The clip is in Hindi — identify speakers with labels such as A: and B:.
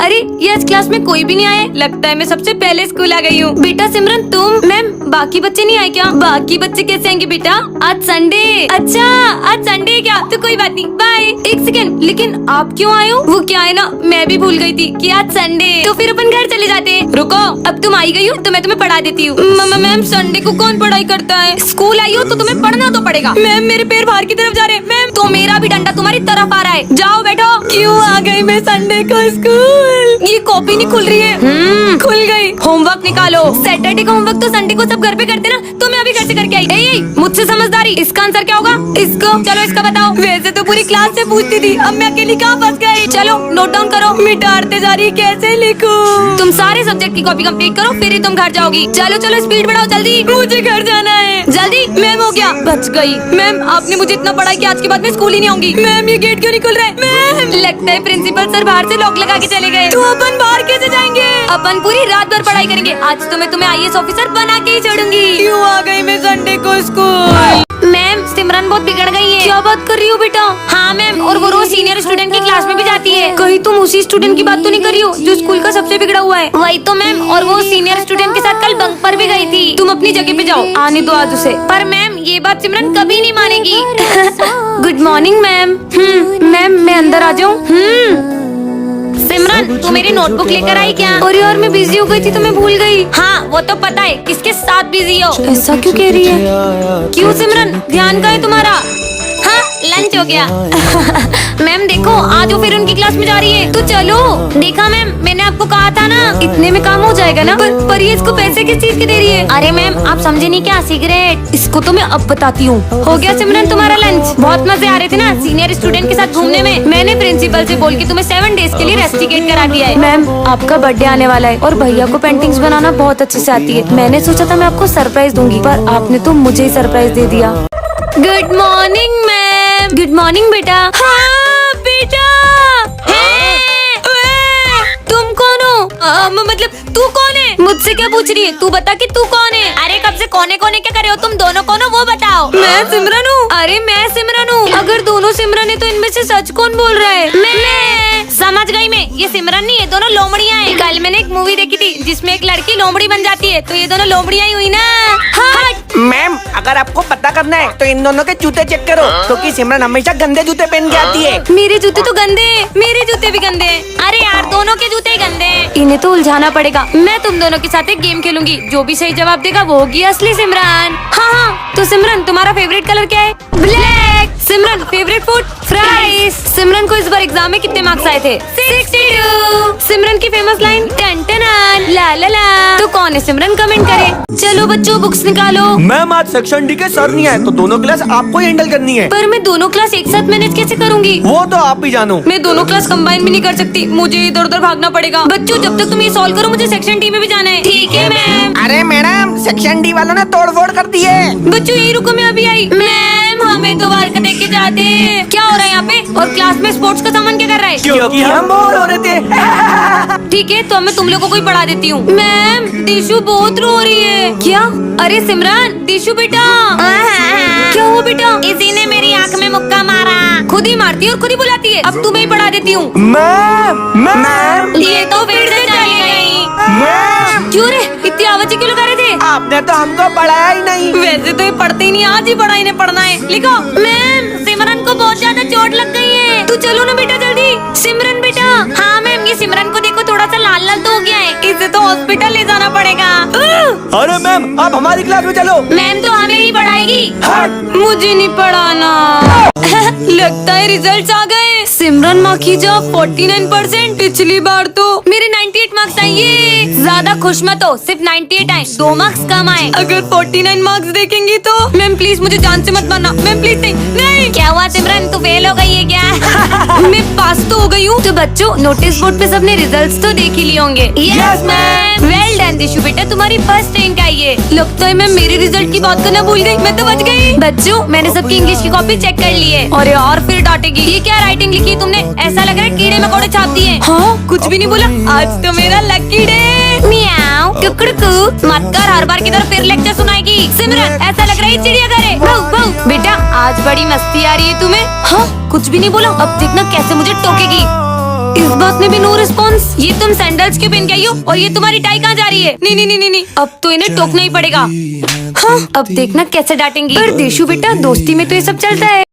A: अरे ये आज क्लास में कोई भी नहीं आया, लगता है मैं सबसे पहले स्कूल आ गई हूँ। बेटा सिमरन तुम? मैम बाकी बच्चे नहीं आए क्या? बाकी बच्चे कैसे आएंगे बेटा, आज संडे। अच्छा आज संडे है क्या, तो कोई बात नहीं, बाय। एक सेकंड, लेकिन आप क्यों आए हो? वो क्या है ना, मैं भी भूल गई थी कि आज संडे, तो फिर अपन घर चले जाते। रुको, अब तुम आई गई हो तो मैं तुम्हें पढ़ा देती हूँ। मैम संडे को कौन पढ़ाई करता है? स्कूल आई हो तो तुम्हें पढ़ना तो पड़ेगा। मैम मेरे पैर बाहर की तरफ जा रहे हैं। मैम तो मेरा भी डंडा तुम्हारी तरफ आ रहा है, जाओ बैठो। क्यों आ गई मैं संडे को स्कूल? ये कॉपी नहीं खुल रही है। खुल गई। होमवर्क निकालो। सैटरडे का होमवर्क तो संडे को सब घर पे करते ना, तो मैं अभी घर से करके आई। ए, मुझसे समझदारी। इसका आंसर क्या होगा? इसको चलो इसका बताओ। वैसे तो पूरी क्लास से पूछती थी, अब मैं अकेली कहाँ फंस गई। चलो नोट डाउन करो। मिटारते जा रही, कैसे लिखूं? तुम सारे सब्जेक्ट की कॉपी कंप्लीट करो, फिर ही तुम घर जाओगी। चलो चलो स्पीड बढ़ाओ जल्दी, मुझे घर जाना है जल्दी। मैम हो गया, बच गई। मैम आपने मुझे इतना पढ़ाई कि आज के बाद मैं स्कूल ही नहीं आऊंगी। मैम ये गेट क्यों नहीं खुल रहा है? मैम लगता है प्रिंसिपल सर बाहर से लॉक लगा के चले गए। तो अपन बाहर कैसे जाएंगे? अपन पूरी रात भर पढ़ाई करेंगे। आज तो मैं तुम्हें IAS ऑफिसर बना के ही छोड़ूंगी। क्यों आ गई मैं संडे को स्कूल? मैम सिमरन बहुत बिगड़ गई है। क्या बात कर रही हो बेटा? हाँ मैम, और वो रोज सीनियर स्टूडेंट की क्लास में भी जाती है। कहीं तुम उसी स्टूडेंट की बात तो नहीं कर रही हो जो स्कूल का सबसे बिगड़ा हुआ है? वही तो मैम, और वो सीनियर स्टूडेंट के साथ कल बंक पर भी गई थी। तुम अपनी जगह पे जाओ, आने दो आज उसे। पर मैम ये बात सिमरन कभी नहीं मानेगी। Good morning ma'am. मैम मैं अंदर आ जाऊँ? सिमरन तू मेरी नोटबुक लेकर आई क्या? अरे यार मैं बिजी हो गई थी तो मैं भूल गई। हाँ वो तो पता है, किसके साथ बिजी हो? ऐसा क्यों कह रही है? क्यों सिमरन, ध्यान कहाँ है तुम्हारा? हाँ लंच हो गया। मैम देखो आज वो फिर उनकी क्लास में जा रही है, तो चलो। देखा मैम, मैंने आपको कहा था ना, इतने में काम हो जाएगा ना। पर ये इसको पैसे किस चीज के दे रही है? अरे मैम आप समझे नहीं क्या, सिगरेट। इसको तो मैं अब बताती हूँ। हो गया सिमरन तुम्हारा लंच? बहुत मजे आ रहे थे ना सीनियर स्टूडेंट के साथ घूमने में। मैंने प्रिंसिपल से बोल के तुम्हें 7 डेज के लिए रेस्टिकेट करा दिया है। मैम आपका बर्थडे आने वाला है और भैया को पेंटिंग्स बनाना बहुत अच्छे से आती है। मैंने सोचा था मैं आपको सरप्राइज दूंगी, पर आपने तो मुझे ही सरप्राइज दे दिया। Good morning ma'am. Good morning बेटा। हाँ बेटा। तुम कौन हो? मतलब तू कौन है? मुझसे क्या पूछ रही है? तू बता कि तू कौन है? अरे कब से कोने कोने क्या कर रहे हो तुम दोनों? कौन हो वो बताओ। मैं सिमरन हूँ। अरे मैं सिमरन हूँ। अगर दोनों सिमरन है तो इनमें से सच कौन बोल रहा है? मैं समझ गई। मैं ये सिमरन नहीं है, दोनों लोमड़ियाँ हैं। कल मैंने एक मूवी देखी थी जिसमें एक लड़की लोमड़ी बन जाती है, तो ये दोनों लोमड़ियाँ ही हुई ना।
B: मैम अगर आपको पता करना है तो इन दोनों के जूते चेक करो, क्योंकि सिमरन हमेशा गंदे जूते पहन के आती है।
A: मेरे जूते तो गंदे हैं, मेरे जूते भी गंदे हैं। अरे यार दोनों के जूते ही गंदे हैं। इन्हें तो उलझाना पड़ेगा। मैं तुम दोनों के साथ एक गेम खेलूंगी, जो भी सही जवाब देगा वो होगी असली सिमरन। हाँ तो सिमरन तुम्हारा फेवरेट कलर क्या है? ब्लैक। सिमरन फेवरेट फूड? फ्राइज। सिमरन को इस बार एग्जाम में कितने मार्क्स आए थे? 62। सिमरन की फेमस लाइन टन टन ला ला ला। तो कौन है सिमरन, कमेंट करे। चलो बच्चों बुक्स निकालो।
B: मैम आज सेक्शन डी के सर नहीं आए, तो दोनों क्लास आपको ही हैंडल करनी है।
A: पर मैं दोनों क्लास एक साथ मैनेज कैसे करूंगी?
B: वो तो आप ही जानो।
A: मैं दोनों क्लास कंबाइन भी नहीं कर सकती, मुझे इधर उधर भागना पड़ेगा। बच्चों जब तक तुम ये सॉल्व करो, मुझे सेक्शन डी में भी जाना है। ठीक है मैम।
B: अरे मैडम सेक्शन डी वालों ने तोड़फोड़ कर दी है।
A: बच्चों यही रुको, मैं अभी आई। मैम हमें तो बाहर का देख के जाते। क्या हो रहा है यहाँ पे? और क्लास में स्पोर्ट्स का सामान क्या कर रहा है?
B: क्योंकि हम बोर हो रहे थे।
A: ठीक है तो अब मैं तुम लोगों को ही पढ़ा देती हूँ। मैम टीशू बहुत रो रही है। क्या? अरे सिमरन टीशू बेटा। क्या हुआ बेटा? इसी ने मेरी आँख में मुक्का मारा। खुद ही मारती है और खुद ही बुलाती है। अब तुम्हें ही पढ़ा देती हूँ।
B: मैम
A: ये तो फिर से चली गई।
B: मैम
A: क्यों रे, इतनी आवाज़ें क्यों लगा रहे थे?
B: आपने तो हमको पढ़ाया ही नहीं।
A: वैसे तो ये पढ़ते ही नहीं, आज ही पढ़ा इन्हें पढ़ना है। लिखो। मैम सिमरन को बहुत ज्यादा चोट लग गई है। तू चलो ना बेटा जल्दी। सिमरन बेटा। हाँ मैम, ये सिमरन को देखो थोड़ा सा लाल लाल तो हो गया है, इसे तो हॉस्पिटल ले जाना पड़ेगा।
B: अरे मैम आप हमारी क्लास में चलो।
A: मैम तो हमें ही पढ़ाएगी। मुझे नहीं पढ़ाना। लगता है रिजल्ट्स आ गए। सिमरन माखीजा 49%। पिछली बार तो मेरे 98 मार्क्स आए। ज्यादा खुश मत हो, सिर्फ 98 आए, 2 मार्क्स कम आए। अगर 49 मार्क्स देखेंगी तो मैम प्लीज मुझे जान से मत मारना। मैम प्लीज नहीं। क्या हुआ सिमरन, तू फेल हो गई है क्या? मैं पास तो हो गई हूँ। तो बच्चों नोटिस बोर्ड पे सबने रिजल्ट्स तो देख ही लिए होंगे।
B: Yes ma'am.
A: वेल डन दिशु बेटा, तुम्हारी फर्स्ट रैंक आई है। लगता है मैं मेरे रिजल्ट की बात करना भूल गई, मैं तो बच गई। बच्चों मैंने सबकी इंग्लिश की कॉपी चेक कर ली है। और यार फिर डांटेगी, ये क्या राइटिंग लिखी है तुमने? ऐसा लग रहा है कीड़े मकोड़े छाप दिए। हाँ कुछ भी नहीं बोला, आज तो मेरा लकी डे। मियाओ कुकड़कू मत कर, हर बार की तरह फिर लेक्चर सुनाएगी। सिमरन ऐसा लग रहा है चिड़ियाघर है। बेटा आज बड़ी मस्ती आ रही है तुम्हें। हाँ कुछ भी नहीं बोला, अब देखना कैसे मुझे टोकेगी। इस बात में भी नो रिस्पॉन्स। ये तो तुम सैंडल्स क्यों पहन के आई हो और ये तुम्हारी टाई कहाँ जा रही है? नहीं नहीं नहीं नहीं नहीं, अब तो इन्हें टोकना ही पड़ेगा। हाँ, अब देखना कैसे डांटेंगी। पर देशु बेटा, दोस्ती में तो ये सब चलता है।